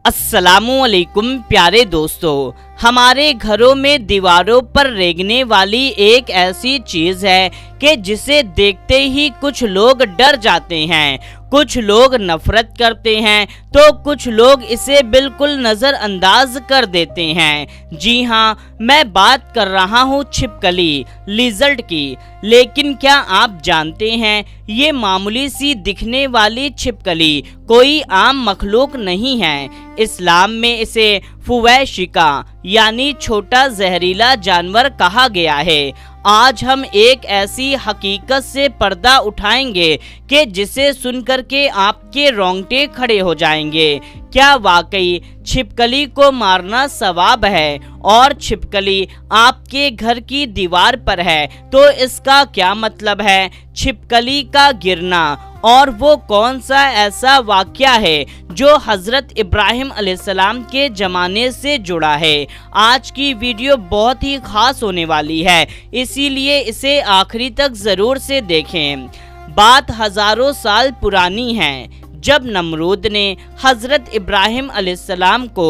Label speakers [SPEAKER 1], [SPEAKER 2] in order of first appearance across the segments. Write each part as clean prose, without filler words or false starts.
[SPEAKER 1] अस्सलामुअलैकुम प्यारे दोस्तों, हमारे घरों में दीवारों पर रेंगने वाली एक ऐसी चीज है कि जिसे देखते ही कुछ लोग डर जाते हैं, कुछ लोग नफरत करते हैं तो कुछ लोग इसे बिल्कुल नज़रअंदाज कर देते हैं। जी हाँ, मैं बात कर रहा हूँ छिपकली, लिजर्ड की। लेकिन क्या आप जानते हैं, ये मामूली सी दिखने वाली छिपकली कोई आम मखलूक नहीं है। इस्लाम में इसे फुवैशिका यानी छोटा जहरीला जानवर कहा गया है। आज हम एक ऐसी हकीकत से पर्दा उठाएंगे कि जिसे सुनकर के आपके रोंगटे खड़े हो जाएंगे। क्या वाकई छिपकली को मारना सवाब है और छिपकली आपके घर की दीवार पर है तो इसका क्या मतलब है? छिपकली का गिरना और वो कौन सा ऐसा वाक़या है जो हज़रत इब्राहिम अलैहिस्सलाम के ज़माने से जुड़ा है। आज की वीडियो बहुत ही ख़ास होने वाली है, इसीलिए इसे आखिरी तक ज़रूर से देखें। बात हज़ारों साल पुरानी है, जब नमरूद ने हज़रत इब्राहिम अलैहिस्सलाम को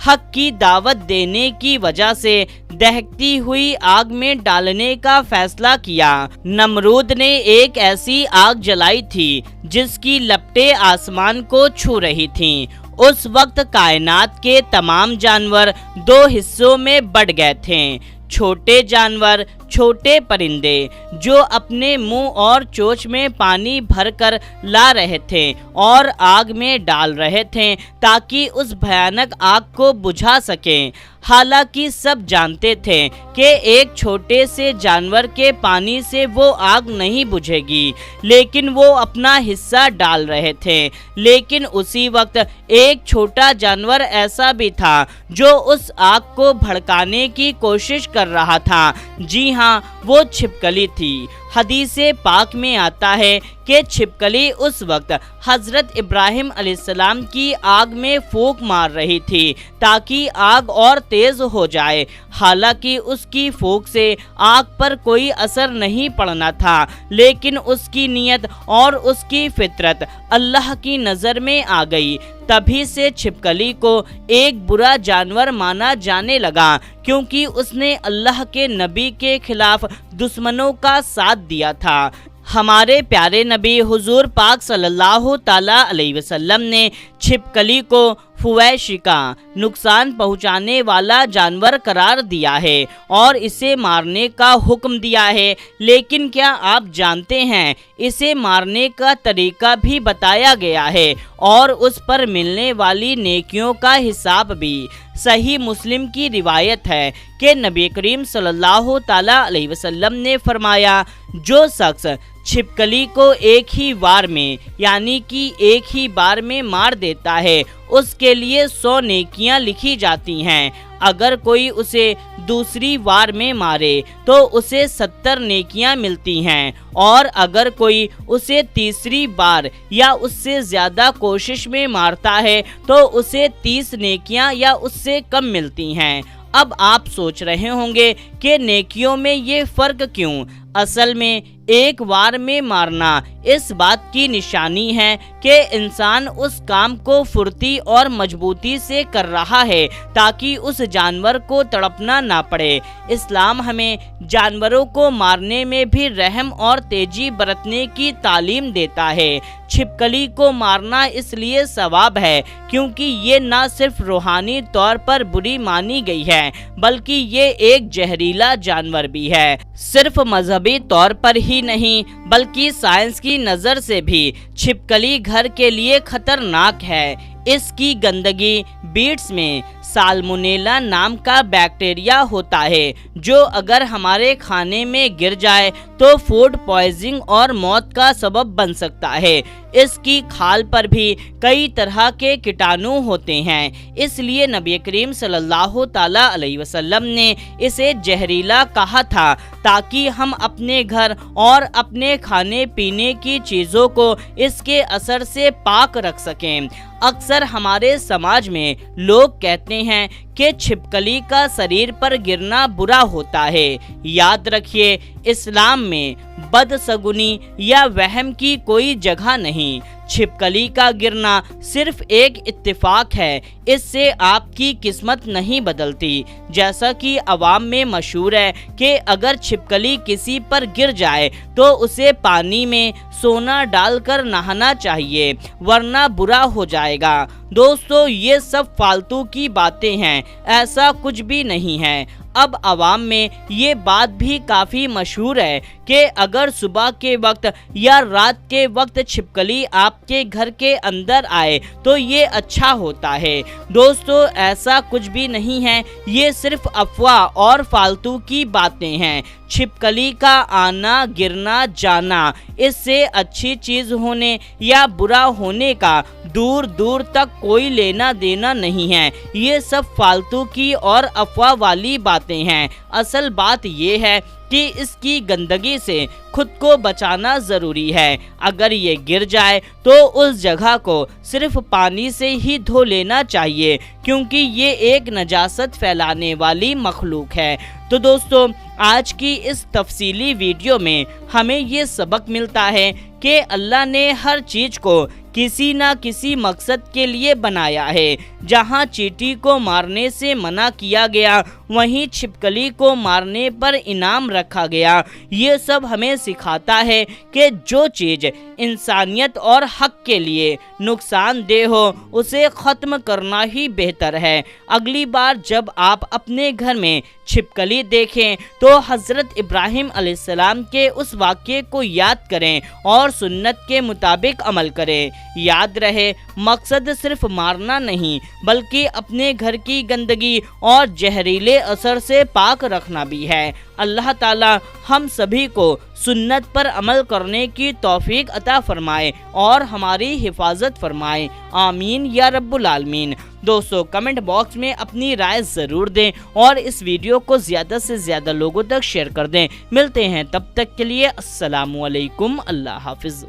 [SPEAKER 1] हक की दावत देने की वजह से दहकती हुई आग में डालने का फैसला किया। नमरूद ने एक ऐसी आग जलाई थी जिसकी लपटें आसमान को छू रही थीं। उस वक्त कायनात के तमाम जानवर दो हिस्सों में बट गए थे। छोटे जानवर, छोटे परिंदे जो अपने मुंह और चोंच में पानी भरकर ला रहे थे और आग में डाल रहे थे ताकि उस भयानक आग को बुझा सकें। हालांकि सब जानते थे कि एक छोटे से जानवर के पानी से वो आग नहीं बुझेगी, लेकिन वो अपना हिस्सा डाल रहे थे। लेकिन उसी वक्त एक छोटा जानवर ऐसा भी था जो उस आग को भड़काने की कोशिश कर रहा था। जी हाँ, वो छिपकली थी। हदीसे पाक में आता है कि छिपकली उस वक्त हज़रत इब्राहिम अलैहिस्सलाम की आग में फूंक मार रही थी ताकि आग और तेज हो जाए। हालांकि उसकी फूंक से आग पर कोई असर नहीं पड़ना था, लेकिन उसकी नीयत और उसकी फितरत अल्लाह की नज़र में आ गई। तभी से छिपकली को एक बुरा जानवर माना जाने लगा, क्योंकि उसने अल्लाह के नबी के खिलाफ दुश्मनों का साथ दिया था। हमारे प्यारे नबी हुजूर पाक सल्लल्लाहु ताला अलैहि वसल्लम ने छिपकली को फुवैशिका, नुकसान पहुंचाने वाला जानवर करार दिया है और इसे मारने का हुक्म दिया है। लेकिन क्या आप जानते हैं, इसे मारने का तरीका भी बताया गया है और उस पर मिलने वाली नेकियों का हिसाब भी। सही मुस्लिम की रिवायत है कि नबी करीम सल्लल्लाहु ताला अलैहि वसल्लम ने फरमाया, जो शख्स छिपकली को एक ही वार में यानी कि एक ही बार में मार देता है उसके लिए 100 नेकियां लिखी जाती हैं। अगर कोई उसे दूसरी वार में मारे तो उसे 70 नेकियां मिलती हैं और अगर कोई उसे तीसरी बार या उससे ज़्यादा कोशिश में मारता है तो उसे 30 नेकियां या उससे कम मिलती हैं। अब आप सोच रहे होंगे कि नेकियों में ये फ़र्क क्यों? असल में एक वार में मारना इस बात की निशानी है कि इंसान उस काम को फुर्ती और मजबूती से कर रहा है ताकि उस जानवर को तड़पना ना पड़े। इस्लाम हमें जानवरों को मारने में भी रहम और तेजी बरतने की तालीम देता है। छिपकली को मारना इसलिए सवाब है क्योंकि ये न सिर्फ रूहानी तौर पर बुरी मानी गई है बल्कि ये एक जहरीला जानवर भी है। सिर्फ मजहबी तौर पर ही नहीं बल्कि साइंस की नज़र से भी छिपकली घर के लिए खतरनाक है। इसकी गंदगी बीट्स में साल्मोनेला नाम का बैक्टीरिया होता है जो अगर हमारे खाने में गिर जाए तो फूड पॉइजनिंग और मौत का सबब बन सकता है। इसकी खाल पर भी कई तरह के कीटाणु होते हैं, इसलिए नबी करीम सल्लल्लाहु ताला अलैहि वसल्लम ने इसे जहरीला कहा था ताकि हम अपने घर और अपने खाने पीने की चीज़ों को इसके असर से पाक रख सकें। अक्सर हमारे समाज में लोग कहते हैं कि छिपकली का शरीर पर गिरना बुरा होता है। याद रखिए, इस्लाम में बदसगुनी या वहम की कोई जगह नहीं। छिपकली का गिरना सिर्फ एक इत्तेफाक है, इससे आपकी किस्मत नहीं बदलती। जैसा कि अवाम में मशहूर है कि अगर छिपकली किसी पर गिर जाए तो उसे पानी में सोना डालकर नहाना चाहिए, वरना बुरा हो जाएगा। दोस्तों, ये सब फालतू की बातें हैं, ऐसा कुछ भी नहीं है। अब अवाम में ये बात भी काफ़ी मशहूर है कि अगर सुबह के वक्त या रात के वक्त छिपकली आपके घर के अंदर आए तो ये अच्छा होता है। दोस्तों, ऐसा कुछ भी नहीं है, ये सिर्फ अफवाह और फालतू की बातें हैं। छिपकली का आना गिरना जाना, इससे अच्छी चीज़ होने या बुरा होने का दूर दूर तक कोई लेना देना नहीं है। ये सब फालतू की और अफवाह वाली बातें हैं। असल बात ये है कि इसकी गंदगी से खुद को बचाना ज़रूरी है। अगर ये गिर जाए तो उस जगह को सिर्फ पानी से ही धो लेना चाहिए, क्योंकि ये एक नजासत फैलाने वाली मखलूक है। तो दोस्तों, आज की इस तफसीली वीडियो में हमें ये सबक मिलता है कि अल्लाह ने हर चीज़ को किसी ना किसी मकसद के लिए बनाया है। जहाँ चींटी को मारने से मना किया गया, वहीं छिपकली को मारने पर इनाम रखा गया। ये सब हमें सिखाता है कि जो चीज़ इंसानियत और हक के लिए नुकसानदेह हो उसे ख़त्म करना ही बेहतर है। अगली बार जब आप अपने घर में छिपकली देखें तो हज़रत इब्राहिम अलैहिस्सलाम के उस वाक़ये को याद करें और सुन्नत के मुताबिक अमल करें। याद रहे, मकसद सिर्फ मारना नहीं बल्कि अपने घर की गंदगी और जहरीले असर से पाक रखना भी है। अल्लाह ताला हम सभी को सुन्नत पर अमल करने की तौफीक अता फरमाए और हमारी हिफाजत फरमाए। आमीन या रब्बुल आलमीन। दोस्तों, कमेंट बॉक्स में अपनी राय ज़रूर दें और इस वीडियो को ज़्यादा से ज़्यादा लोगों तक शेयर कर दें। मिलते हैं तब तक के लिए अस्सलामु अलैकुम। अल्लाह हाफिज़।